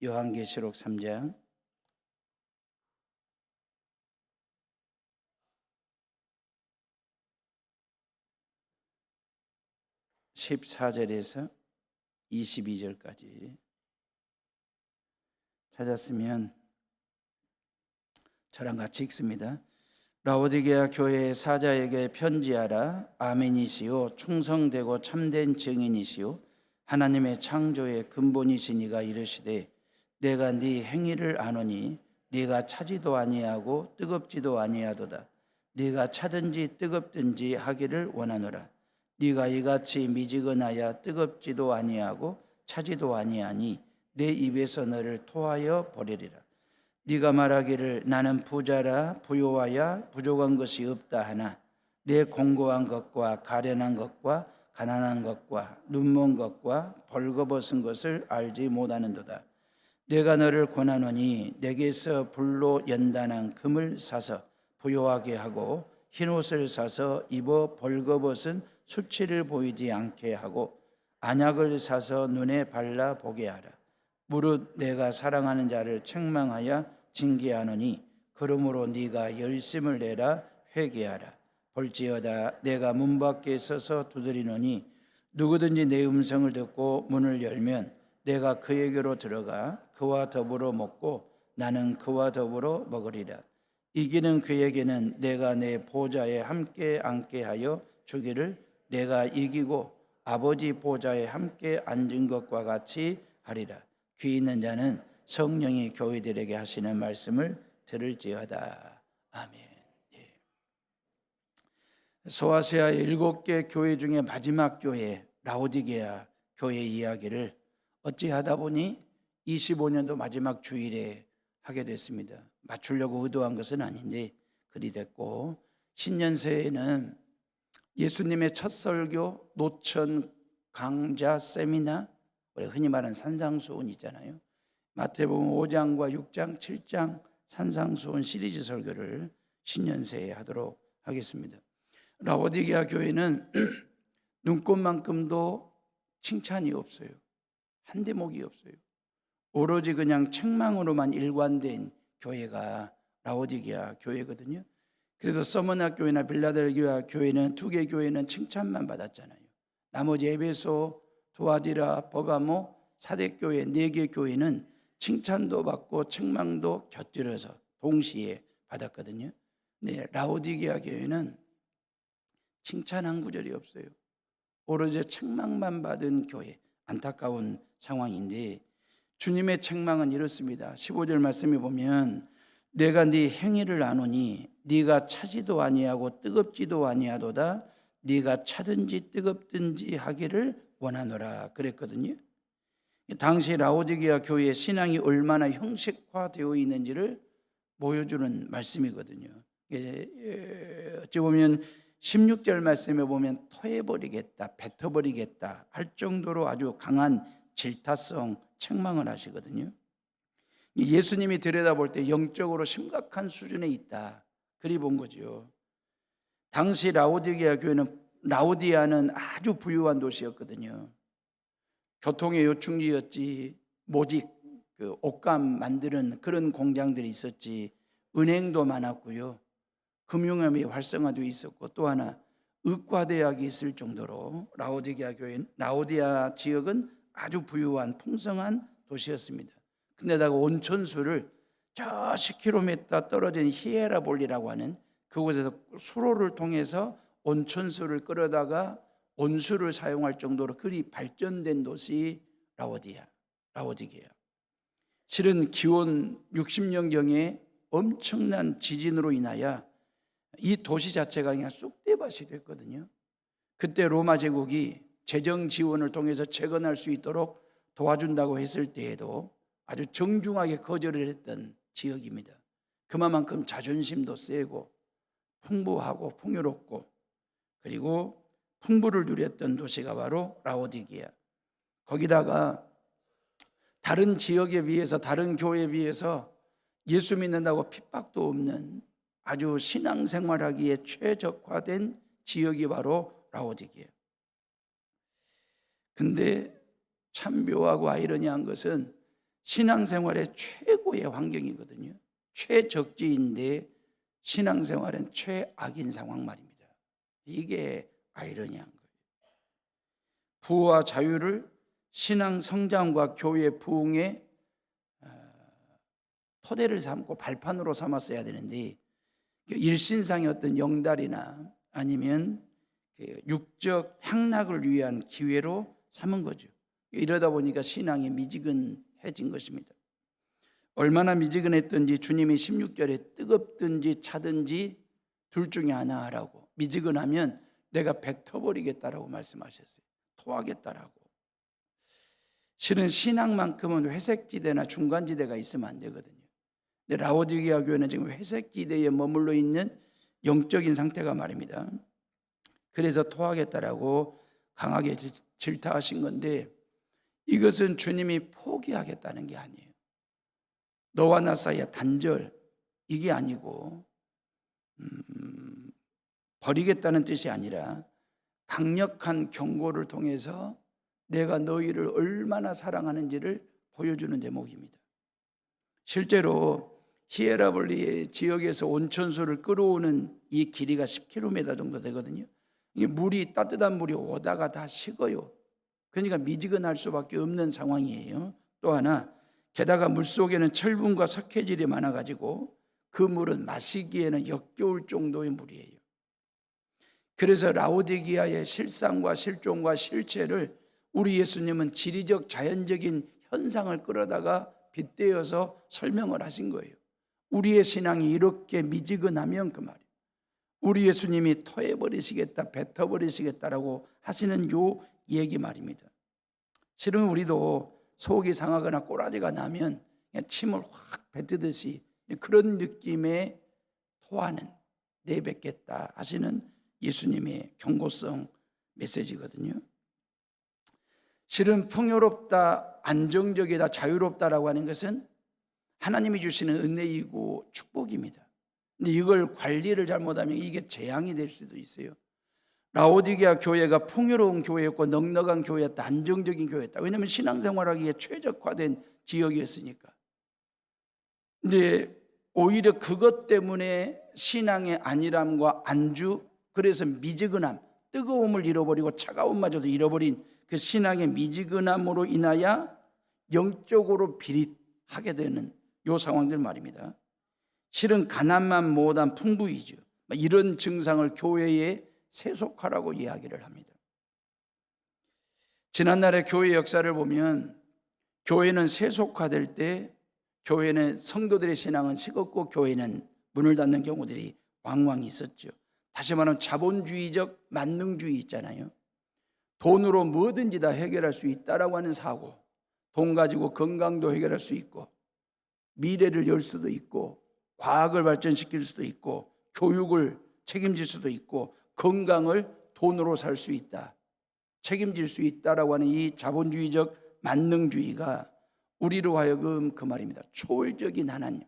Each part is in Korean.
요한계시록 3장 14절에서 22절까지 찾았으면 저랑 같이 읽습니다. 라오디게아 교회의 사자에게 편지하라. 아멘이시오 충성되고 참된 증인이시오 하나님의 창조의 근본이시니가 이르시되 내가 네 행위를 아노니 네가 차지도 아니하고 뜨겁지도 아니하도다. 네가 차든지 뜨겁든지 하기를 원하노라. 네가 이같이 미지근하여 뜨겁지도 아니하고 차지도 아니하니 내 입에서 너를 토하여 버리리라. 네가 말하기를 나는 부자라 부요하여 부족한 것이 없다 하나 내 공고한 것과 가련한 것과 가난한 것과 눈먼 것과 벌거벗은 것을 알지 못하는도다. 내가 너를 권하노니 내게서 불로 연단한 금을 사서 부요하게 하고 흰옷을 사서 입어 벌거벗은 수치를 보이지 않게 하고 안약을 사서 눈에 발라 보게 하라. 무릇 내가 사랑하는 자를 책망하여 징계하노니 그러므로 네가 열심을 내라 회개하라. 볼지어다 내가 문 밖에 서서 두드리노니 누구든지 내 음성을 듣고 문을 열면 내가 그에게로 들어가 그와 더불어 먹고 나는 그와 더불어 먹으리라. 이기는 그에게는 내가 내 보좌에 함께 앉게 하여 주기를 내가 이기고 아버지 보좌에 함께 앉은 것과 같이 하리라. 귀 있는 자는 성령이 교회들에게 하시는 말씀을 들을지어다. 아멘. 소아시아 7개 교회 중에 마지막 교회 라오디게아 교회 이야기를 어찌하다 보니 25년도 마지막 주일에 하게 됐습니다. 맞추려고 의도한 것은 아닌데 그리 됐고, 신년새에는 예수님의 첫 설교 노천 강좌 세미나, 우리가 흔히 말하는 산상수훈 있잖아요. 마태복음 5장과 6장, 7장 산상수훈 시리즈 설교를 신년새에 하도록 하겠습니다. 라오디게아 교회는 눈꽃만큼도 칭찬이 없어요. 한 대목이 없어요. 오로지 그냥 책망으로만 일관된 교회가 라오디게아 교회거든요. 그래서 서머나 교회나 빌라델기아 교회는 2개 교회는 칭찬만 받았잖아요. 나머지 에베소, 도아디라, 버가모, 사대교회 4개 교회는 칭찬도 받고 책망도 곁들여서 동시에 받았거든요. 네, 라오디게아 교회는 칭찬 한 구절이 없어요. 오로지 책망만 받은 교회, 안타까운 상황인데 주님의 책망은 이렇습니다. 15절 말씀에 보면 내가 네 행위를 아노니 네가 차지도 아니하고 뜨겁지도 아니하도다. 네가 차든지 뜨겁든지 하기를 원하노라 그랬거든요. 당시 라오디게아 교회의 신앙이 얼마나 형식화되어 있는지를 보여주는 말씀이거든요. 어찌 보면 16절 말씀에 보면 토해버리겠다, 뱉어버리겠다 할 정도로 아주 강한 질타성 책망을 하시거든요. 예수님이 들여다볼 때 영적으로 심각한 수준에 있다, 그리 본 거죠. 당시 라오디게아 교회는, 라오디아는 아주 부유한 도시였거든요. 교통의 요충지였지, 모직 그 옷감 만드는 그런 공장들이 있었지, 은행도 많았고요, 금융업이 활성화되어 있었고, 또 하나 의과대학이 있을 정도로 라오디게아 교회, 라오디아 지역은 아주 부유한 풍성한 도시였습니다. 근데다가 온천수를 저 10km 떨어진 히에라볼리라고 하는 그곳에서 수로를 통해서 온천수를 끌어다가 온수를 사용할 정도로 그리 발전된 도시 라오디게아. 실은 기원 60년경에 엄청난 지진으로 인하여 이 도시 자체가 그냥 쑥대밭이 됐거든요. 그때 로마 제국이 재정 지원을 통해서 재건할 수 있도록 도와준다고 했을 때에도 아주 정중하게 거절을 했던 지역입니다. 그만큼 자존심도 세고 풍부하고 풍요롭고 그리고 풍부를 누렸던 도시가 바로 라오디게아. 거기다가 다른 지역에 비해서, 다른 교회에 비해서 예수 믿는다고 핍박도 없는 아주 신앙생활하기에 최적화된 지역이 바로 라오디게아. 근데 참 묘하고 아이러니한 것은 신앙생활의 최고의 환경이거든요. 최적지인데 신앙생활은 최악인 상황 말입니다. 이게 아이러니한 거예요. 부와 자유를 신앙 성장과 교회 부흥의 토대를 삼고 발판으로 삼았어야 되는데 일신상의 어떤 영달이나 아니면 육적 향락을 위한 기회로 삼은 거죠. 이러다 보니까 신앙이 미지근해진 것입니다. 얼마나 미지근했든지 주님이 16절에 뜨겁든지 차든지 둘 중에 하나 하라고, 미지근하면 내가 뱉어버리겠다라고 말씀하셨어요. 토하겠다라고. 실은 신앙만큼은 회색지대나 중간지대가 있으면 안 되거든요. 근데 라오디게아 교회는 지금 회색지대에 머물러 있는 영적인 상태가 말입니다. 그래서 토하겠다라고 강하게 질타하신 건데, 이것은 주님이 포기하겠다는 게 아니에요. 너와 나 사이의 단절, 이게 아니고 버리겠다는 뜻이 아니라 강력한 경고를 통해서 내가 너희를 얼마나 사랑하는지를 보여주는 대목입니다. 실제로 히에라볼리 지역에서 온천수를 끌어오는 이 길이가 10km 정도 되거든요. 이게 물이, 따뜻한 물이 오다가 다 식어요. 그러니까 미지근할 수밖에 없는 상황이에요. 또 하나, 게다가 물속에는 철분과 석회질이 많아가지고 그 물은 마시기에는 역겨울 정도의 물이에요. 그래서 라오디게아의 실상과 실종과 실체를 우리 예수님은 지리적 자연적인 현상을 끌어다가 빗대어서 설명을 하신 거예요. 우리의 신앙이 이렇게 미지근하면 그 말이에요. 우리 예수님이 토해버리시겠다, 뱉어버리시겠다라고 하시는 요 얘기 말입니다. 실은 우리도 속이 상하거나 꼬라지가 나면 그냥 침을 확 뱉듯이 그런 느낌의 토하는, 내뱉겠다 하시는 예수님의 경고성 메시지거든요. 실은 풍요롭다, 안정적이다, 자유롭다라고 하는 것은 하나님이 주시는 은혜이고 축복입니다. 근데 이걸 관리를 잘못하면 이게 재앙이 될 수도 있어요. 라오디게아 교회가 풍요로운 교회였고 넉넉한 교회였다, 안정적인 교회였다. 왜냐하면 신앙생활하기에 최적화된 지역이었으니까. 근데 오히려 그것 때문에 신앙의 안일함과 안주, 그래서 미지근함, 뜨거움을 잃어버리고 차가움마저도 잃어버린 그 신앙의 미지근함으로 인하여 영적으로 비릿하게 되는 요 상황들 말입니다. 실은 가난만 못한 풍부이죠. 이런 증상을 교회에 세속화라고 이야기를 합니다. 지난날의 교회 역사를 보면 교회는 세속화될 때 교회는 성도들의 신앙은 식었고 교회는 문을 닫는 경우들이 왕왕 있었죠. 다시 말하면 자본주의적 만능주의 있잖아요. 돈으로 뭐든지 다 해결할 수 있다라고 하는 사고, 돈 가지고 건강도 해결할 수 있고 미래를 열 수도 있고 과학을 발전시킬 수도 있고 교육을 책임질 수도 있고 건강을 돈으로 살 수 있다, 책임질 수 있다라고 하는 이 자본주의적 만능주의가 우리로 하여금 그 말입니다. 초월적인 하나님,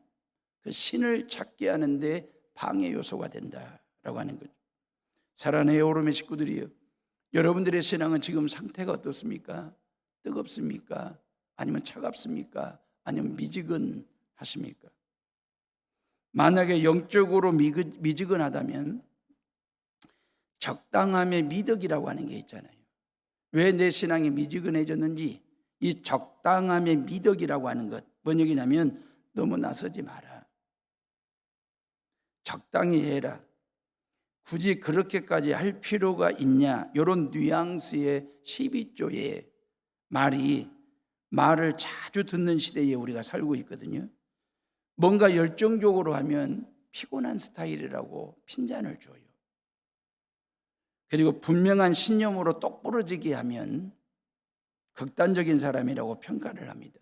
그 신을 찾게 하는데 방해 요소가 된다라고 하는 거죠. 사랑하는 에어로의 식구들이요, 여러분들의 신앙은 지금 상태가 어떻습니까? 뜨겁습니까? 아니면 차갑습니까? 아니면 미지근하십니까? 만약에 영적으로 미지근하다면 적당함의 미덕이라고 하는 게 있잖아요. 왜 내 신앙이 미지근해졌는지 이 적당함의 미덕이라고 하는 것, 뭔 얘기냐면 너무 나서지 마라, 적당히 해라, 굳이 그렇게까지 할 필요가 있냐, 이런 뉘앙스의 12조의 말을 자주 듣는 시대에 우리가 살고 있거든요. 뭔가 열정적으로 하면 피곤한 스타일이라고 핀잔을 줘요. 그리고 분명한 신념으로 똑부러지게 하면 극단적인 사람이라고 평가를 합니다.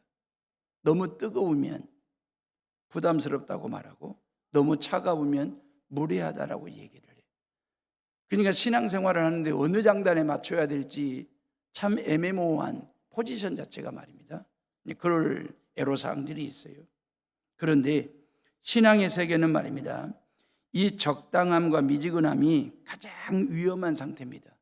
너무 뜨거우면 부담스럽다고 말하고 너무 차가우면 무례하다라고 얘기를 해요. 그러니까 신앙생활을 하는데 어느 장단에 맞춰야 될지 참 애매모호한 포지션 자체가 말입니다. 그럴 애로사항들이 있어요. 그런데 신앙의 세계는 말입니다, 이 적당함과 미지근함이 가장 위험한 상태입니다.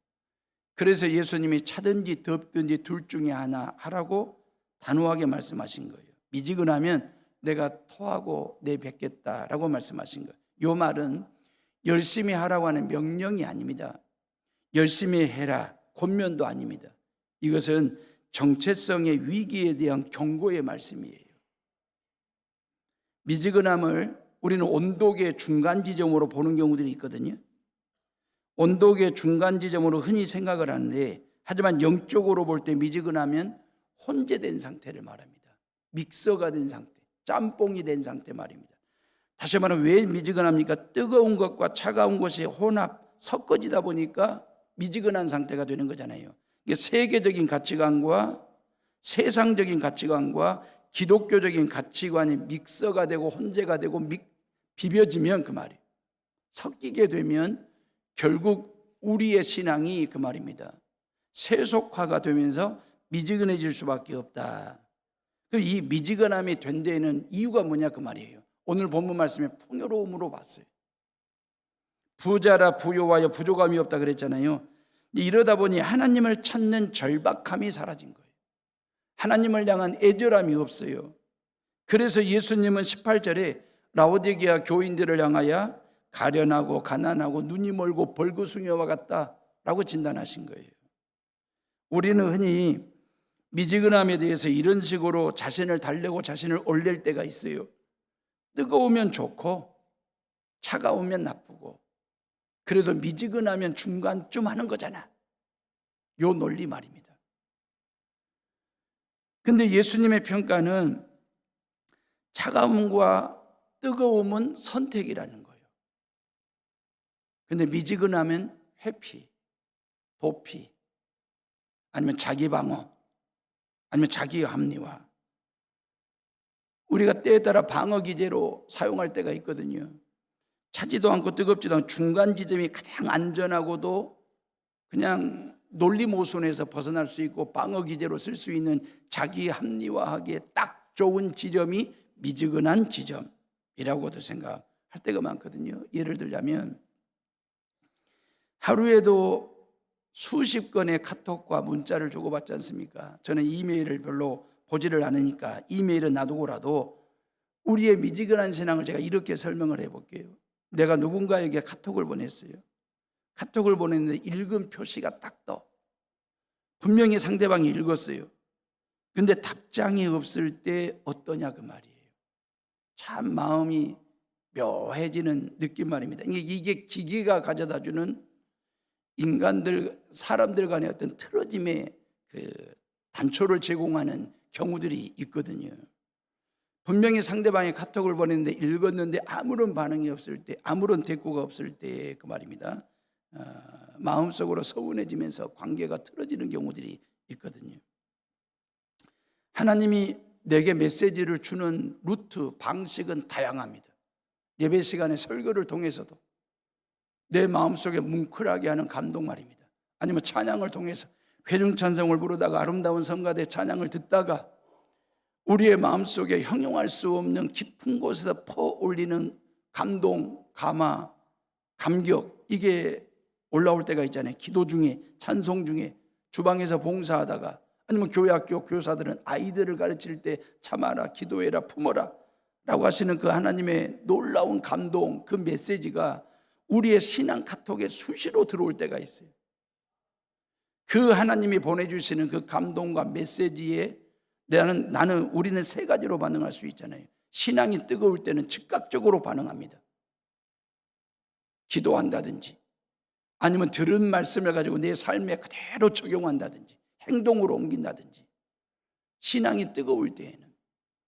그래서 예수님이 차든지 덥든지 둘 중에 하나 하라고 단호하게 말씀하신 거예요. 미지근하면 내가 토하고 내뱉겠다라고 말씀하신 거예요. 이 말은 열심히 하라고 하는 명령이 아닙니다. 열심히 해라, 권면도 아닙니다. 이것은 정체성의 위기에 대한 경고의 말씀이에요. 미지근함을 우리는 온도계 중간 지점으로 보는 경우들이 있거든요. 온도계 중간 지점으로 흔히 생각을 하는데, 하지만 영적으로 볼 때 미지근하면 혼재된 상태를 말합니다. 믹서가 된 상태, 짬뽕이 된 상태 말입니다. 다시 말하면 왜 미지근합니까? 뜨거운 것과 차가운 것이 혼합, 섞어지다 보니까 미지근한 상태가 되는 거잖아요. 이게 세계적인 가치관과 세상적인 가치관과 기독교적인 가치관이 믹서가 되고 혼재가 되고 비벼지면 그 말이에요. 섞이게 되면 결국 우리의 신앙이 그 말입니다. 세속화가 되면서 미지근해질 수밖에 없다. 이 미지근함이 된 데에는 이유가 뭐냐 그 말이에요. 오늘 본문 말씀에 풍요로움으로 봤어요. 부자라 부요하여 부족함이 없다 그랬잖아요. 이러다 보니 하나님을 찾는 절박함이 사라진 거예요. 하나님을 향한 애절함이 없어요. 그래서 예수님은 18절에 라오디게아 교인들을 향하여 가련하고 가난하고 눈이 멀고 벌거숭이와 같다라고 진단하신 거예요. 우리는 흔히 미지근함에 대해서 이런 식으로 자신을 달래고 자신을 올릴 때가 있어요. 뜨거우면 좋고 차가우면 나쁘고, 그래도 미지근하면 중간쯤 하는 거잖아. 요 논리 말입니다. 근데 예수님의 평가는 차가움과 뜨거움은 선택이라는 거예요. 근데 미지근하면 회피, 도피, 아니면 자기 방어, 아니면 자기 합리화. 우리가 때에 따라 방어 기제로 사용할 때가 있거든요. 차지도 않고 뜨겁지도 않고 중간 지점이 가장 안전하고도 그냥 논리 모순에서 벗어날 수 있고 방어 기제로 쓸 수 있는 자기 합리화하기에 딱 좋은 지점이 미지근한 지점이라고도 생각할 때가 많거든요. 예를 들자면 하루에도 수십 건의 카톡과 문자를 주고받지 않습니까? 저는 이메일을 별로 보지를 않으니까 이메일은 놔두고라도 우리의 미지근한 신앙을 제가 이렇게 설명을 해볼게요. 내가 누군가에게 카톡을 보냈어요. 카톡을 보냈는데 읽은 표시가 딱 떠. 분명히 상대방이 읽었어요. 근데 답장이 없을 때 어떠냐 그 말이에요. 참 마음이 묘해지는 느낌 말입니다. 이게 기계가 가져다주는 사람들 간의 어떤 틀어짐의 그 단초를 제공하는 경우들이 있거든요. 분명히 상대방이 카톡을 보냈는데 읽었는데 아무런 반응이 없을 때, 아무런 대꾸가 없을 때 그 말입니다. 마음속으로 서운해지면서 관계가 틀어지는 경우들이 있거든요. 하나님이 내게 메시지를 주는 루트, 방식은 다양합니다. 예배 시간에 설교를 통해서도 내 마음속에 뭉클하게 하는 감동 말입니다. 아니면 찬양을 통해서 회중찬송을 부르다가 아름다운 성가대 찬양을 듣다가 우리의 마음속에 형용할 수 없는 깊은 곳에서 퍼올리는 감동, 감화, 감격, 이게 올라올 때가 있잖아요. 기도 중에, 찬송 중에, 주방에서 봉사하다가, 아니면 교회 학교 교사들은 아이들을 가르칠 때 참아라, 기도해라, 품어라 라고 하시는 그 하나님의 놀라운 감동, 그 메시지가 우리의 신앙 카톡에 수시로 들어올 때가 있어요. 그 하나님이 보내주시는 그 감동과 메시지에 우리는 세 가지로 반응할 수 있잖아요. 신앙이 뜨거울 때는 즉각적으로 반응합니다. 기도한다든지, 아니면 들은 말씀을 가지고 내 삶에 그대로 적용한다든지, 행동으로 옮긴다든지. 신앙이 뜨거울 때에는.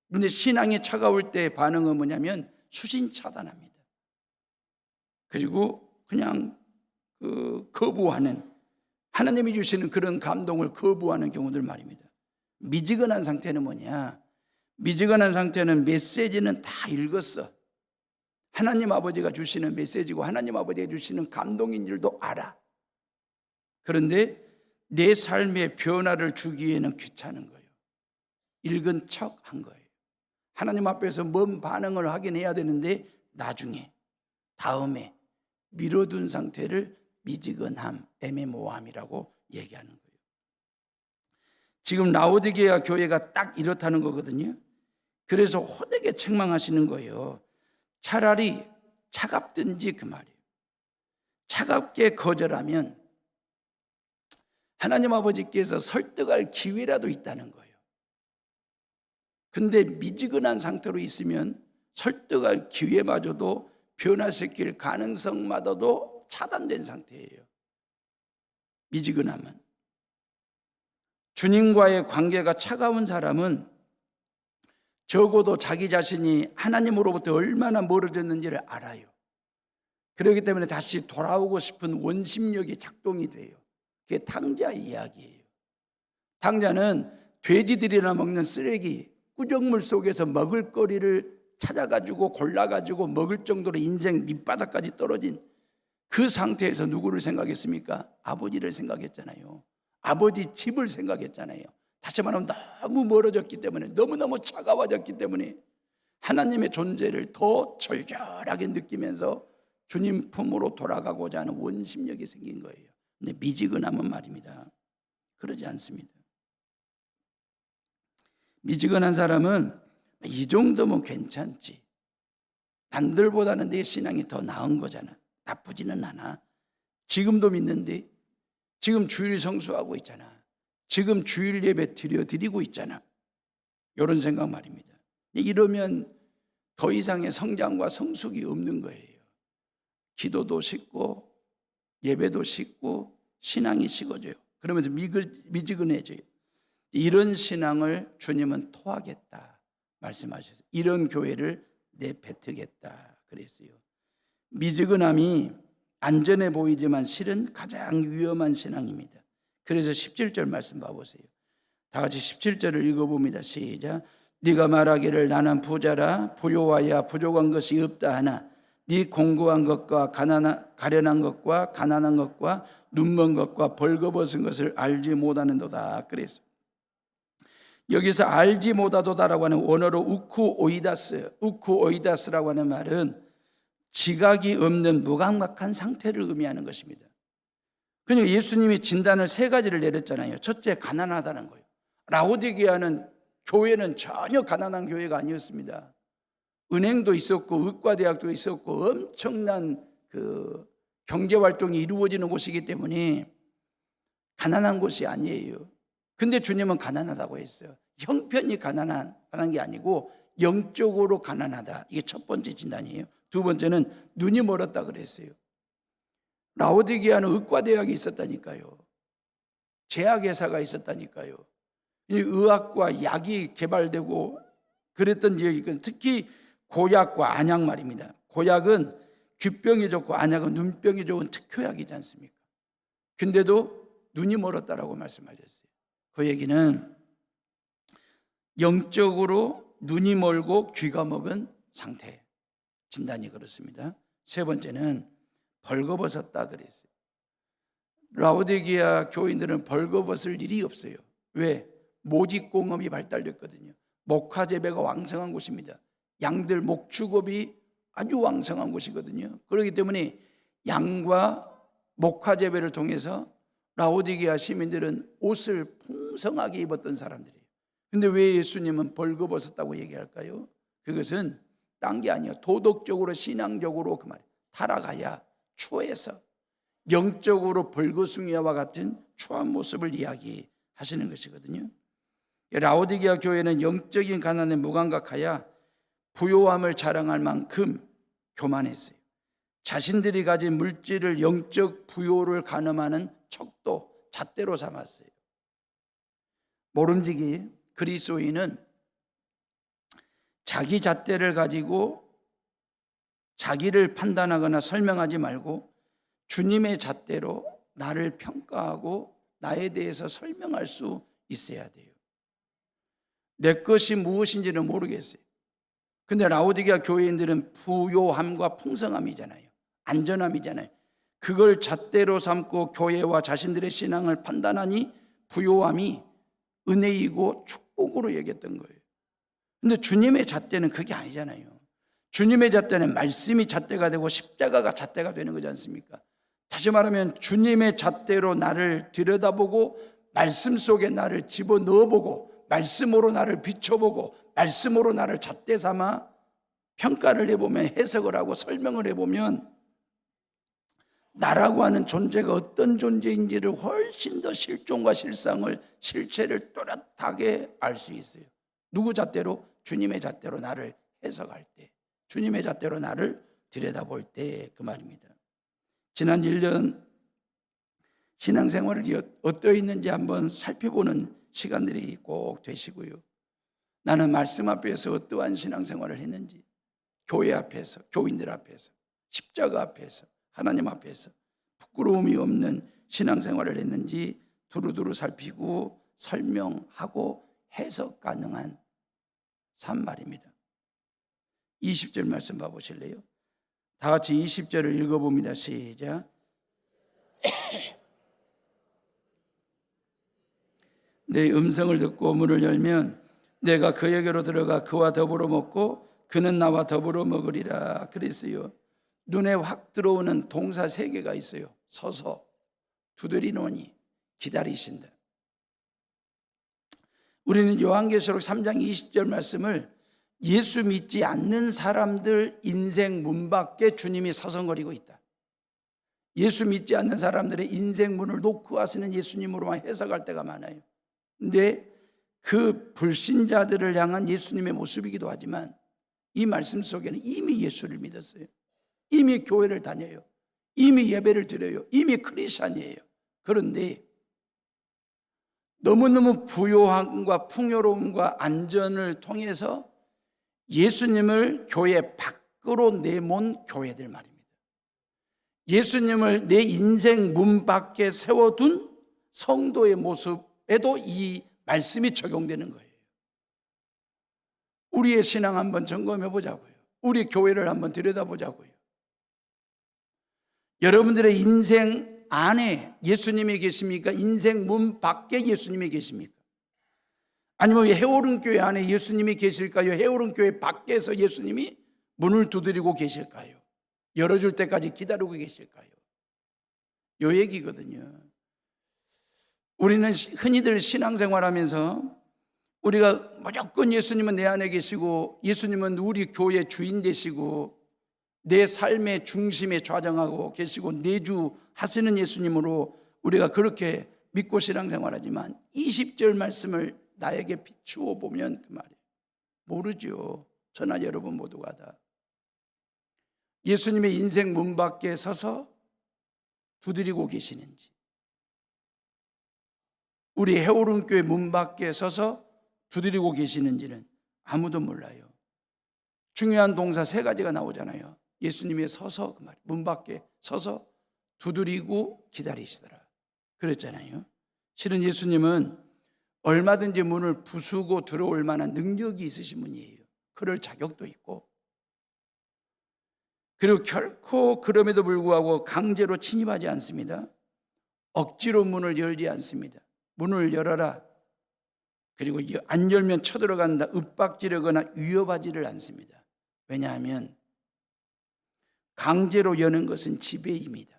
그런데 신앙이 차가울 때의 반응은 뭐냐면 수신 차단합니다. 그리고 그냥 거부하는, 하나님이 주시는 그런 감동을 거부하는 경우들 말입니다. 미지근한 상태는 뭐냐? 미지근한 상태는 메시지는 다 읽었어. 하나님 아버지가 주시는 메시지고 하나님 아버지가 주시는 감동인 줄도 알아. 그런데 내 삶의 변화를 주기에는 귀찮은 거예요. 읽은 척 한 거예요. 하나님 앞에서 뭔 반응을 하긴 해야 되는데 나중에, 다음에 미뤄둔 상태를 미지근함, 애매모호함이라고 얘기하는 거예요. 지금 라오디게아 교회가 딱 이렇다는 거거든요. 그래서 호되게 책망하시는 거예요. 차라리 차갑든지 그 말이에요. 차갑게 거절하면 하나님 아버지께서 설득할 기회라도 있다는 거예요. 근데 미지근한 상태로 있으면 설득할 기회마저도 변화시킬 가능성마저도 차단된 상태예요. 미지근하면. 주님과의 관계가 차가운 사람은 적어도 자기 자신이 하나님으로부터 얼마나 멀어졌는지를 알아요. 그렇기 때문에 다시 돌아오고 싶은 원심력이 작동이 돼요. 그게 탕자 이야기예요. 탕자는 돼지들이나 먹는 쓰레기, 꾸정물 속에서 먹을거리를 찾아가지고 골라가지고 먹을 정도로 인생 밑바닥까지 떨어진 그 상태에서 누구를 생각했습니까? 아버지를 생각했잖아요. 아버지 집을 생각했잖아요. 다시 말하면 너무 멀어졌기 때문에, 너무너무 차가워졌기 때문에 하나님의 존재를 더 절절하게 느끼면서 주님 품으로 돌아가고자 하는 원심력이 생긴 거예요. 근데 미지근하면 말입니다, 그러지 않습니다. 미지근한 사람은 이 정도면 괜찮지, 남들보다는 내 신앙이 더 나은 거잖아, 나쁘지는 않아, 지금도 믿는데, 지금 주일 성수하고 있잖아, 지금 주일 예배 드리고 있잖아, 이런 생각 말입니다. 이러면 더 이상의 성장과 성숙이 없는 거예요. 기도도 식고 예배도 식고 신앙이 식어져요. 그러면서 미지근해져요. 이런 신앙을 주님은 토하겠다 말씀하셨어요. 이런 교회를 내뱉으겠다 그랬어요. 미지근함이 안전해 보이지만 실은 가장 위험한 신앙입니다. 그래서 17절 말씀 봐보세요. 다 같이 17절을 읽어봅니다. 시작. 네가 말하기를 나는 부자라 부요하여 부족한 것이 없다 하나 네 공고한 것과 가련한 것과 가난한 것과 눈먼 것과 벌거벗은 것을 알지 못하는도다 그랬어요. 여기서 알지 못하도다라고 하는 원어로 우쿠오이다스라고 하는 말은 지각이 없는 무감각한 상태를 의미하는 것입니다. 그러니까 예수님이 진단을 세 가지를 내렸잖아요. 첫째, 가난하다는 거예요. 라오디게아는 교회는 전혀 가난한 교회가 아니었습니다. 은행도 있었고 의과대학도 있었고 엄청난 그 경제활동이 이루어지는 곳이기 때문에 가난한 곳이 아니에요. 근데 주님은 가난하다고 했어요. 형편이 가난한 게 아니고 영적으로 가난하다. 이게 첫 번째 진단이에요. 두 번째는 눈이 멀었다 그랬어요. 라오디게아는 의과대학이 있었다니까요. 제약회사가 있었다니까요. 의학과 약이 개발되고 그랬던 지역이 있거든요. 특히 고약과 안약 말입니다. 고약은 귀병이 좋고 안약은 눈병이 좋은 특효약이지 않습니까? 근데도 눈이 멀었다라고 말씀하셨어요. 그 얘기는 영적으로 눈이 멀고 귀가 먹은 상태, 진단이 그렇습니다. 세 번째는 벌거벗었다 그랬어요. 라오디게아 교인들은 벌거벗을 일이 없어요. 왜? 모직공업이 발달됐거든요. 목화재배가 왕성한 곳입니다. 양들 목축업이 아주 왕성한 곳이거든요. 그렇기 때문에 양과 목화재배를 통해서 라오디게아 시민들은 옷을 풍성하게 입었던 사람들이에요. 근데 왜 예수님은 벌거벗었다고 얘기할까요? 그것은 딴 게 아니에요. 도덕적으로 신앙적으로 그 말이에요. 타락하야 추해서 영적으로 벌거숭이와 같은 추한 모습을 이야기하시는 것이거든요. 라오디게아 교회는 영적인 가난에 무감각하여 부요함을 자랑할 만큼 교만했어요. 자신들이 가진 물질을 영적 부요를 가늠하는 척도 잣대로 삼았어요. 모름지기 그리스도인은 자기 잣대를 가지고 자기를 판단하거나 설명하지 말고 주님의 잣대로 나를 평가하고 나에 대해서 설명할 수 있어야 돼요. 내 것이 무엇인지는 모르겠어요. 근데 라오디게아 교회인들은 부요함과 풍성함이잖아요. 안전함이잖아요. 그걸 잣대로 삼고 교회와 자신들의 신앙을 판단하니 부요함이 은혜이고 축복으로 여겼던 거예요. 근데 주님의 잣대는 그게 아니잖아요. 주님의 잣대는 말씀이 잣대가 되고 십자가가 잣대가 되는 거지 않습니까? 다시 말하면 주님의 잣대로 나를 들여다보고 말씀 속에 나를 집어넣어보고 말씀으로 나를 비춰보고 말씀으로 나를 잣대 삼아 평가를 해보면, 해석을 하고 설명을 해보면 나라고 하는 존재가 어떤 존재인지를 훨씬 더 실존과 실상을, 실체를 또렷하게 알 수 있어요. 누구 잣대로? 주님의 잣대로 나를 해석할 때, 주님의 잣대로 나를 들여다볼 때, 그 말입니다. 지난 1년 신앙생활이 어떠했는지 한번 살펴보는 시간들이 꼭 되시고요. 나는 말씀 앞에서 어떠한 신앙생활을 했는지, 교회 앞에서, 교인들 앞에서, 십자가 앞에서, 하나님 앞에서 부끄러움이 없는 신앙생활을 했는지 두루두루 살피고 설명하고 해석 가능한 삶 말입니다. 20절 말씀 봐보실래요? 다 같이 20절을 읽어봅니다. 시작. 내 음성을 듣고 문을 열면 내가 그에게로 들어가 그와 더불어 먹고 그는 나와 더불어 먹으리라 그랬어요. 눈에 확 들어오는 동사 3개가 있어요. 서서, 두드리노니, 기다리신다. 우리는 요한계시록 3장 20절 말씀을 예수 믿지 않는 사람들 인생 문 밖에 주님이 서성거리고 있다. 예수 믿지 않는 사람들의 인생 문을 놓고 하시는 예수님으로만 해석할 때가 많아요. 근데 그 불신자들을 향한 예수님의 모습이기도 하지만 이 말씀 속에는 이미 예수를 믿었어요. 이미 교회를 다녀요. 이미 예배를 드려요. 이미 크리스찬이에요. 그런데 너무너무 부요함과 풍요로움과 안전을 통해서 예수님을 교회 밖으로 내몬 교회들 말입니다. 예수님을 내 인생 문 밖에 세워둔 성도의 모습에도 이 말씀이 적용되는 거예요. 우리의 신앙 한번 점검해 보자고요. 우리 교회를 한번 들여다보자고요. 여러분들의 인생 안에 예수님이 계십니까? 인생 문 밖에 예수님이 계십니까? 아니면 해오른 교회 안에 예수님이 계실까요? 해오른 교회 밖에서 예수님이 문을 두드리고 계실까요? 열어줄 때까지 기다리고 계실까요? 요 얘기거든요. 우리는 흔히들 신앙생활하면서 우리가 무조건 예수님은 내 안에 계시고 예수님은 우리 교회 주인 되시고 내 삶의 중심에 좌정하고 계시고 내주하시는 예수님으로 우리가 그렇게 믿고 신앙생활하지만 20절 말씀을 나에게 비추어 보면 그 말이에요. 모르죠. 저나 여러분 모두가 다. 예수님의 인생 문 밖에 서서 두드리고 계시는지, 우리 해오른 교회 문 밖에 서서 두드리고 계시는지는 아무도 몰라요. 중요한 동사 3가지가 나오잖아요. 예수님이 서서, 그 말, 문 밖에 서서 두드리고 기다리시더라 그랬잖아요. 실은 예수님은 얼마든지 문을 부수고 들어올 만한 능력이 있으신 분이에요. 그럴 자격도 있고, 그리고 결코 그럼에도 불구하고 강제로 침입하지 않습니다. 억지로 문을 열지 않습니다. 문을 열어라, 그리고 안 열면 쳐들어간다, 윽박지르거나 위협하지를 않습니다. 왜냐하면 강제로 여는 것은 지배입니다.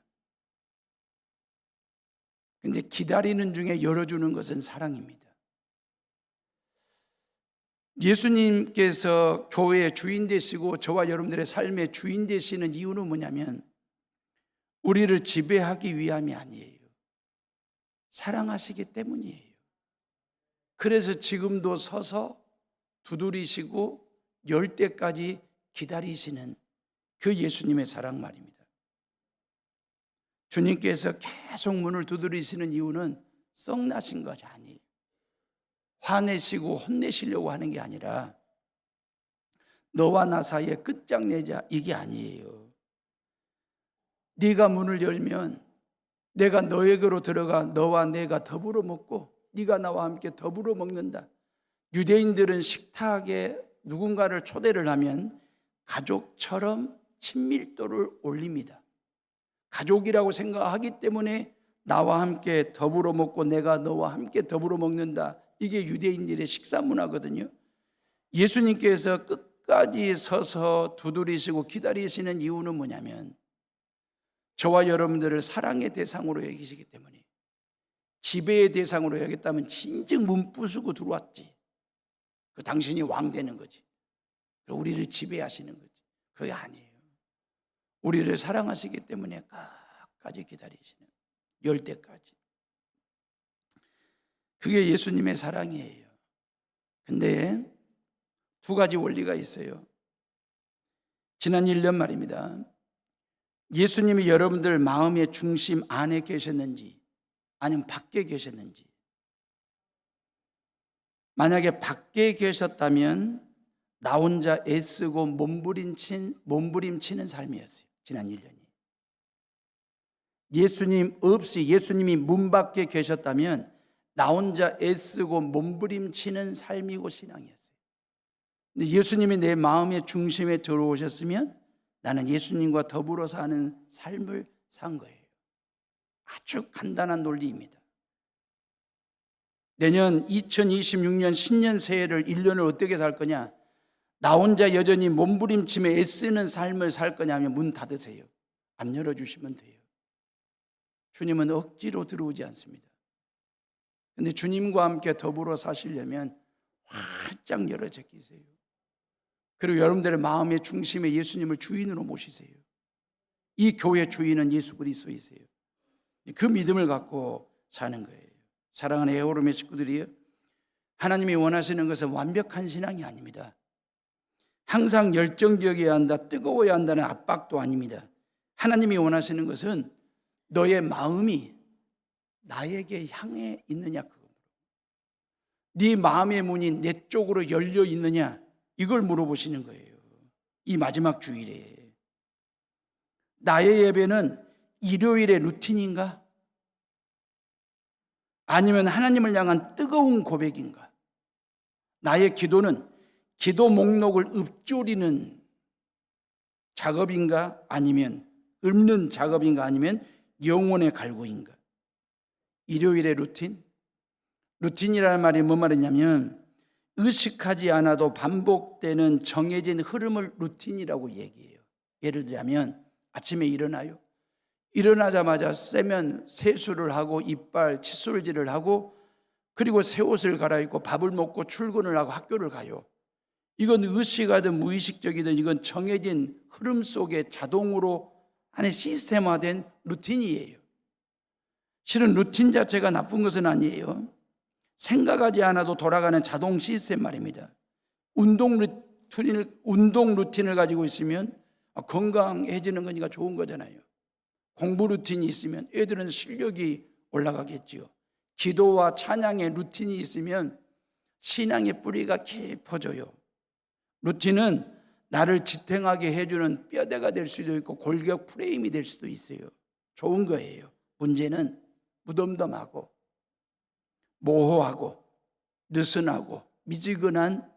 그런데 기다리는 중에 열어주는 것은 사랑입니다. 예수님께서 교회의 주인 되시고 저와 여러분들의 삶의 주인 되시는 이유는 뭐냐면 우리를 지배하기 위함이 아니에요. 사랑하시기 때문이에요. 그래서 지금도 서서 두드리시고 열 때까지 기다리시는 그 예수님의 사랑 말입니다. 주님께서 계속 문을 두드리시는 이유는 썩나신 것이 아니에요. 화내시고 혼내시려고 하는 게 아니라 너와 나 사이에 끝장내자, 이게 아니에요. 네가 문을 열면 내가 너에게로 들어가 너와 내가 더불어 먹고 네가 나와 함께 더불어 먹는다. 유대인들은 식탁에 누군가를 초대를 하면 가족처럼 친밀도를 올립니다. 가족이라고 생각하기 때문에 나와 함께 더불어 먹고 내가 너와 함께 더불어 먹는다. 이게 유대인들의 식사 문화거든요. 예수님께서 끝까지 서서 두드리시고 기다리시는 이유는 뭐냐면 저와 여러분들을 사랑의 대상으로 여기시기 때문에, 지배의 대상으로 여겼다면 진즉 문 부수고 들어왔지. 그 당신이 왕 되는 거지. 우리를 지배하시는 거지. 그게 아니에요. 우리를 사랑하시기 때문에 끝까지 기다리시는, 열 때까지. 그게 예수님의 사랑이에요. 근데 두 가지 원리가 있어요. 지난 1년 말입니다. 예수님이 여러분들 마음의 중심 안에 계셨는지 아니면 밖에 계셨는지. 만약에 밖에 계셨다면 나 혼자 애쓰고 몸부림치는 삶이었어요. 지난 1년이. 예수님 없이 예수님이 문 밖에 계셨다면 나 혼자 애쓰고 몸부림치는 삶이고 신앙이었어요. 근데 예수님이 내 마음의 중심에 들어오셨으면 나는 예수님과 더불어 사는 삶을 산 거예요. 아주 간단한 논리입니다. 내년 2026년 신년 새해를 1년을 어떻게 살 거냐? 나 혼자 여전히 몸부림치며 애쓰는 삶을 살 거냐면 문 닫으세요. 안 열어주시면 돼요. 주님은 억지로 들어오지 않습니다. 근데 주님과 함께 더불어 사시려면 활짝 열어 제끼세요. 그리고 여러분들의 마음의 중심에 예수님을 주인으로 모시세요. 이 교회 주인은 예수 그리스도이세요. 그 믿음을 갖고 사는 거예요. 사랑하는 에어로의 식구들이요, 하나님이 원하시는 것은 완벽한 신앙이 아닙니다. 항상 열정적이어야 한다, 뜨거워야 한다는 압박도 아닙니다. 하나님이 원하시는 것은 너의 마음이 나에게 향해 있느냐, 그거. 네 마음의 문이 내 쪽으로 열려 있느냐, 이걸 물어보시는 거예요. 이 마지막 주일에 나의 예배는 일요일의 루틴인가? 아니면 하나님을 향한 뜨거운 고백인가? 나의 기도는 기도 목록을 읊조리는 작업인가? 아니면 읊는 작업인가? 아니면 영혼의 갈구인가? 일요일의 루틴? 루틴이라는 말이 뭔 말이냐면 의식하지 않아도 반복되는 정해진 흐름을 루틴이라고 얘기해요. 예를 들자면 아침에 일어나요. 일어나자마자 세면 세수를 하고 이빨 칫솔질을 하고 그리고 새 옷을 갈아입고 밥을 먹고 출근을 하고 학교를 가요. 이건 의식하든 무의식적이든 이건 정해진 흐름 속에 자동으로 안에 시스템화된 루틴이에요. 실은 루틴 자체가 나쁜 것은 아니에요. 생각하지 않아도 돌아가는 자동 시스템 말입니다. 운동 루틴을 가지고 있으면 건강해지는 거니까 좋은 거잖아요. 공부 루틴이 있으면 애들은 실력이 올라가겠지요. 기도와 찬양의 루틴이 있으면 신앙의 뿌리가 깊어져요. 루틴은 나를 지탱하게 해주는 뼈대가 될 수도 있고 골격 프레임이 될 수도 있어요. 좋은 거예요. 문제는 무덤덤하고 모호하고 느슨하고 미지근한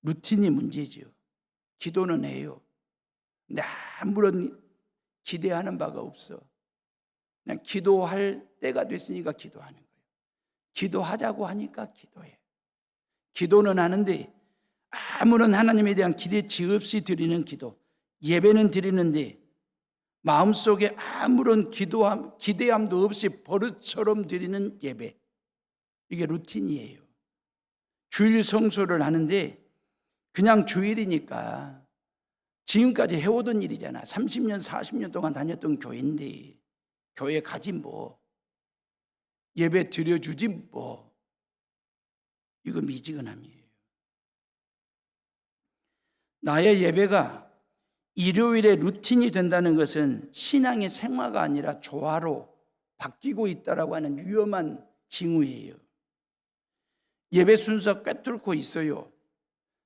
루틴이 문제지요. 기도는 해요. 근데 아무런 기대하는 바가 없어. 그냥 기도할 때가 됐으니까 기도하는 거예요. 기도하자고 하니까 기도해. 기도는 하는데 아무런 하나님에 대한 기대치 없이 드리는 기도, 예배는 드리는데 마음속에 아무런 기대함도 없이 버릇처럼 드리는 예배, 이게 루틴이에요. 주일 성소를 하는데 그냥 주일이니까 지금까지 해오던 일이잖아. 30년 40년 동안 다녔던 교회인데 교회 가지 뭐, 예배 드려주지 뭐, 이거 미지근함이에요. 나의 예배가 일요일에 루틴이 된다는 것은 신앙의 생화가 아니라 조화로 바뀌고 있다라고 하는 위험한 징후예요. 예배 순서 꿰뚫고 있어요.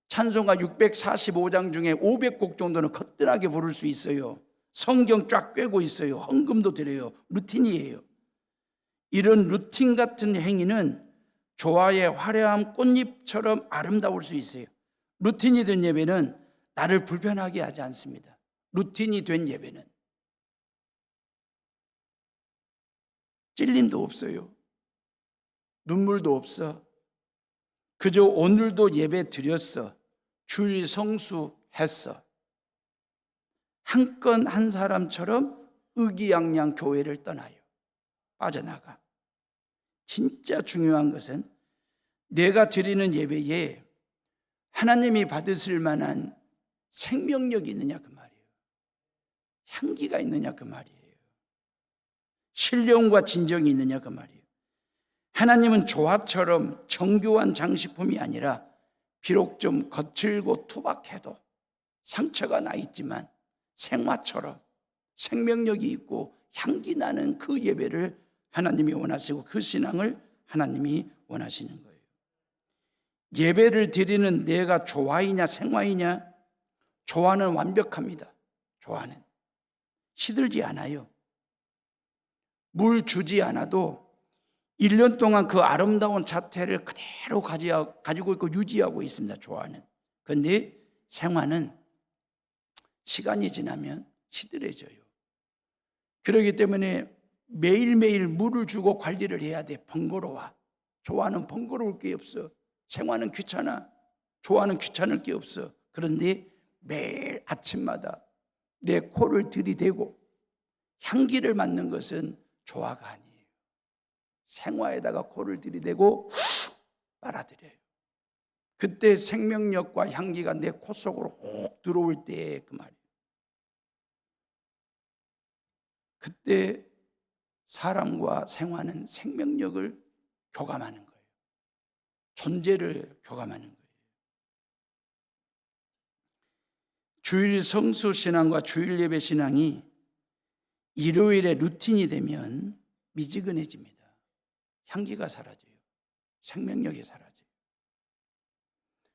찬송가 645장 중에 500곡 정도는 거뜬하게 부를 수 있어요. 성경 쫙 꿰고 있어요. 헌금도 드려요. 루틴이에요. 이런 루틴 같은 행위는 조화의 화려한 꽃잎처럼 아름다울 수 있어요. 루틴이 된 예배는 나를 불편하게 하지 않습니다. 루틴이 된 예배는 찔림도 없어요. 눈물도 없어. 그저 오늘도 예배 드렸어. 주일 성수했어. 한 건 한 사람처럼 의기양양 교회를 떠나요. 빠져나가. 진짜 중요한 것은 내가 드리는 예배에 하나님이 받으실 만한 생명력이 있느냐 그 말이에요. 향기가 있느냐 그 말이에요. 신령과 진정이 있느냐 그 말이에요. 하나님은 조화처럼 정교한 장식품이 아니라 비록 좀 거칠고 투박해도 상처가 나 있지만 생화처럼 생명력이 있고 향기 나는 그 예배를 하나님이 원하시고 그 신앙을 하나님이 원하시는 거예요. 예배를 드리는 내가 조화이냐 생화이냐? 조화는 완벽합니다. 조화는 시들지 않아요. 물 주지 않아도 1년 동안 그 아름다운 자태를 그대로 가지고 있고 유지하고 있습니다. 조화는. 그런데 생화는 시간이 지나면 시들해져요. 그렇기 때문에 매일매일 물을 주고 관리를 해야 돼. 번거로워. 조화는 번거로울 게 없어. 생화는 귀찮아. 조화는 귀찮을 게 없어. 그런데 매일 아침마다 내 코를 들이대고 향기를 맡는 것은 조화가 아니에요. 생화에다가 코를 들이대고 빨아들여요. 그때 생명력과 향기가 내 코 속으로 혹 들어올 때 그 말이에요. 그때 사람과 생화는 생명력을 교감하는 거예요. 존재를 교감하는 거예요. 주일 성수 신앙과 주일 예배 신앙이 일요일에 루틴이 되면 미지근해집니다. 향기가 사라져요. 생명력이 사라져요.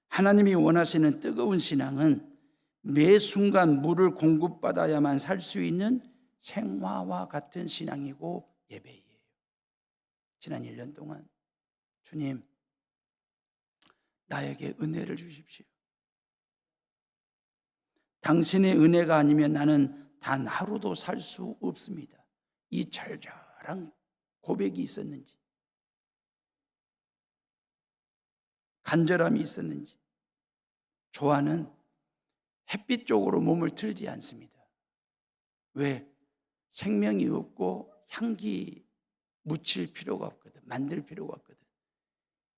하나님이 원하시는 뜨거운 신앙은 매 순간 물을 공급받아야만 살 수 있는 생화와 같은 신앙이고 예배예요. 지난 1년 동안 주님, 나에게 은혜를 주십시오. 당신의 은혜가 아니면 나는 단 하루도 살 수 없습니다. 이 절절한 고백이 있었는지, 간절함이 있었는지. 조화는 햇빛 쪽으로 몸을 틀지 않습니다. 왜? 생명이 없고 향기 묻힐 필요가 없거든. 만들 필요가 없거든.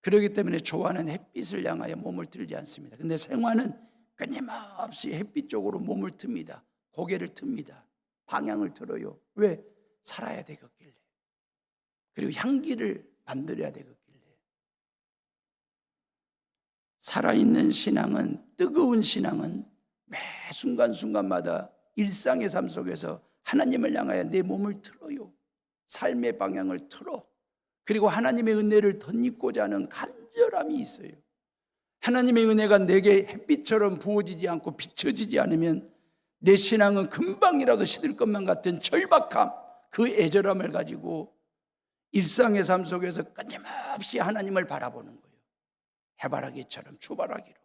그렇기 때문에 조화는 햇빛을 향하여 몸을 틀지 않습니다. 근데 생화는 끊임없이 햇빛 쪽으로 몸을 틉니다. 고개를 틉니다. 방향을 틀어요. 왜? 살아야 되겠길래. 그리고 향기를 만들어야 되겠길래. 살아있는 신앙은, 뜨거운 신앙은 매 순간순간마다 일상의 삶 속에서 하나님을 향하여 내 몸을 틀어요. 삶의 방향을 틀어. 그리고 하나님의 은혜를 덧입고자 하는 간절함이 있어요. 하나님의 은혜가 내게 햇빛처럼 부어지지 않고 비춰지지 않으면 내 신앙은 금방이라도 시들 것만 같은 절박함, 그 애절함을 가지고 일상의 삶 속에서 끊임없이 하나님을 바라보는 거예요. 해바라기처럼 추바라기로.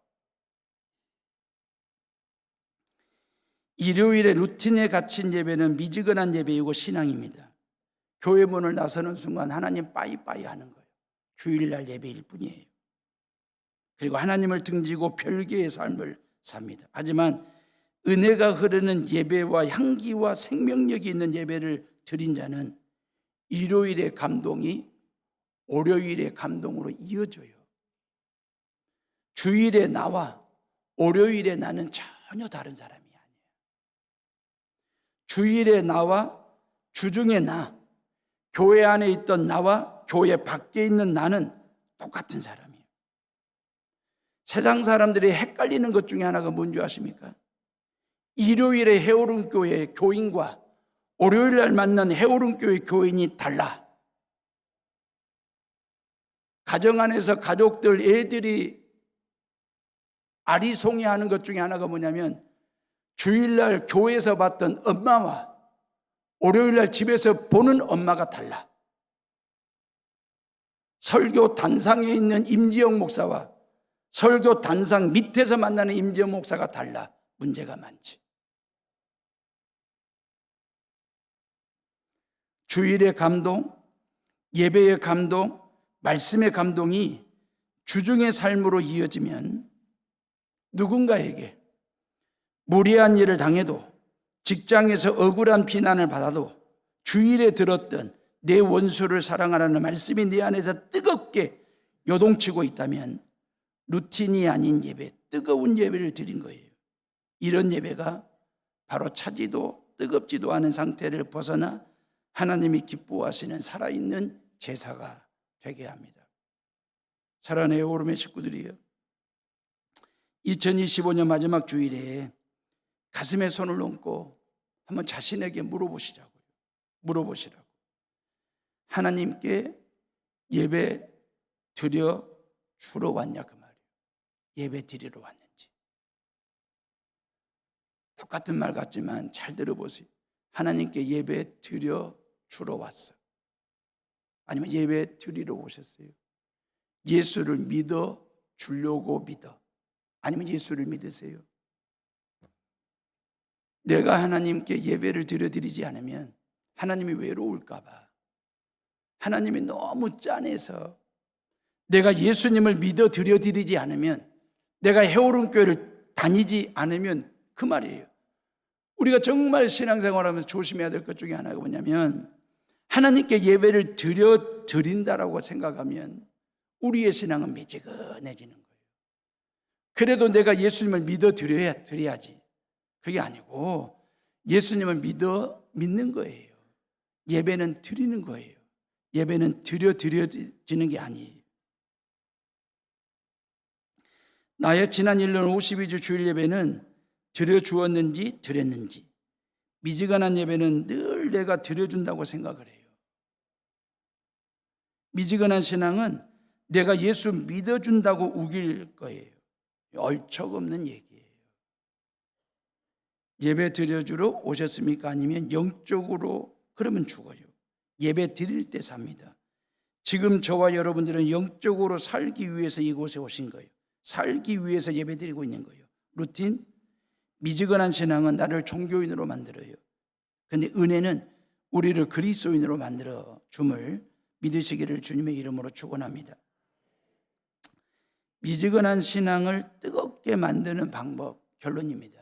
일요일에 루틴에 갇힌 예배는 미지근한 예배이고 신앙입니다. 교회 문을 나서는 순간 하나님 빠이빠이 하는 거예요. 주일날 예배일 뿐이에요. 그리고 하나님을 등지고 별개의 삶을 삽니다. 하지만 은혜가 흐르는 예배와 향기와 생명력이 있는 예배를 드린 자는 일요일의 감동이 월요일의 감동으로 이어져요. 주일에 나와 월요일에 나는 전혀 다른 사람이 아니에요. 주일에 나와 주중에 나, 교회 안에 있던 나와 교회 밖에 있는 나는 똑같은 사람이에요. 세상 사람들이 헷갈리는 것 중에 하나가 뭔지 아십니까? 일요일에 해오름교회 교인과 월요일날 만난 해오름교회 교인이 달라. 가정 안에서 가족들, 애들이 아리송해하는 것 중에 하나가 뭐냐면 주일날 교회에서 봤던 엄마와 월요일날 집에서 보는 엄마가 달라. 설교 단상에 있는 임지영 목사와 설교 단상 밑에서 만나는 임지영 목사가 달라. 문제가 많지. 주일의 감동, 예배의 감동, 말씀의 감동이 주중의 삶으로 이어지면 누군가에게 무리한 일을 당해도, 직장에서 억울한 비난을 받아도 주일에 들었던 내 원수를 사랑하라는 말씀이 내 안에서 뜨겁게 요동치고 있다면 루틴이 아닌 예배, 뜨거운 예배를 드린 거예요. 이런 예배가 바로 차지도 뜨겁지도 않은 상태를 벗어나 하나님이 기뻐하시는 살아있는 제사가 되게 합니다. 사랑하는 오름의 식구들이요, 2025년 마지막 주일에 가슴에 손을 얹고 한번 자신에게 물어보시라고. 하나님께 예배 드려 주러 왔냐 그 말이에요. 예배 드리러 왔는지. 똑같은 말 같지만 잘 들어보세요. 하나님께 예배 드려 주러 왔어. 아니면 예배 드리러 오셨어요. 예수를 믿어 주려고 믿어. 아니면 예수를 믿으세요. 내가 하나님께 예배를 드리지 않으면 하나님이 외로울까 봐, 하나님이 너무 짠해서 내가 예수님을 믿어 드리지 않으면, 내가 해오름교회를 다니지 않으면 그 말이에요. 우리가 정말 신앙생활하면서 조심해야 될 것 중에 하나가 뭐냐면, 하나님께 예배를 드린다라고 생각하면 우리의 신앙은 미지근해지는 거예요. 그래도 내가 예수님을 믿어 드려야지. 그게 아니고 예수님을 믿는 거예요. 예배는 드리는 거예요. 예배는 드려지는 게 아니에요. 나의 지난 1년 52주 주일 예배는 드려주었는지 드렸는지, 미지근한 예배는 늘 내가 드려준다고 생각을 해요. 미지근한 신앙은 내가 예수 믿어준다고 우길 거예요. 얼척없는 얘기예요. 예배 드려주러 오셨습니까? 아니면 영적으로 그러면 죽어요. 예배 드릴 때 삽니다. 지금 저와 여러분들은 영적으로 살기 위해서 이곳에 오신 거예요. 살기 위해서 예배 드리고 있는 거예요. 루틴, 미지근한 신앙은 나를 종교인으로 만들어요. 그런데 은혜는 우리를 그리스도인으로 만들어 줌을 믿으시기를 주님의 이름으로 축원합니다. 미지근한 신앙을 뜨겁게 만드는 방법, 결론입니다.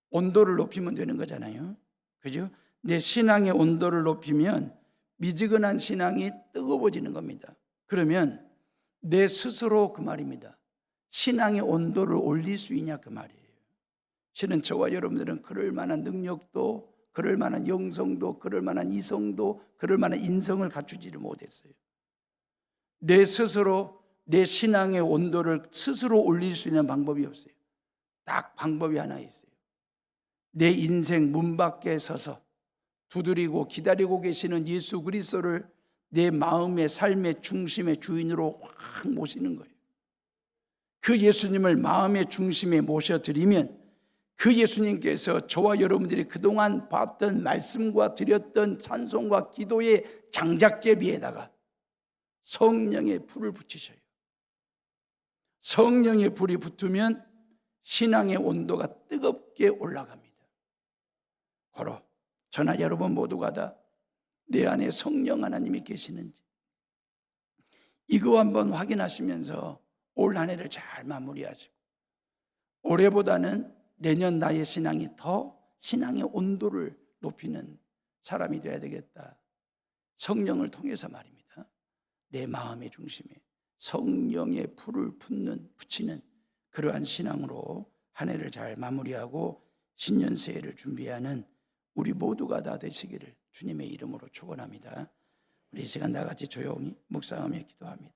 온도를 높이면 되는 거잖아요. 그죠? 내 신앙의 온도를 높이면 미지근한 신앙이 뜨거워지는 겁니다. 그러면 내 스스로 그 말입니다. 신앙의 온도를 올릴 수 있냐 그 말이에요. 실은 저와 여러분들은 그럴 만한 능력도, 그럴 만한 영성도, 그럴 만한 이성도, 그럴 만한 인성을 갖추지를 못했어요. 내 스스로 내 신앙의 온도를 스스로 올릴 수 있는 방법이 없어요. 딱 방법이 하나 있어요. 내 인생 문 밖에 서서 두드리고 기다리고 계시는 예수 그리스도를 내 마음의 삶의 중심의 주인으로 확 모시는 거예요. 그 예수님을 마음의 중심에 모셔드리면 그 예수님께서 저와 여러분들이 그동안 봤던 말씀과 드렸던 찬송과 기도의 장작개 위에다가 성령의 불을 붙이셔요. 성령의 불이 붙으면 신앙의 온도가 뜨겁게 올라갑니다. 바로 저나 여러분 모두가 다 내 안에 성령 하나님이 계시는지 이거 한번 확인하시면서 올 한 해를 잘 마무리하시고, 올해보다는 내년 나의 신앙이 더 신앙의 온도를 높이는 사람이 되어야 되겠다. 성령을 통해서 말입니다. 내 마음의 중심에 성령의 불을 붙이는 그러한 신앙으로 한 해를 잘 마무리하고 신년 새해를 준비하는 우리 모두가 다 되시기를 주님의 이름으로 축원합니다. 우리 이 시간 다 같이 조용히 묵상하며 기도합니다.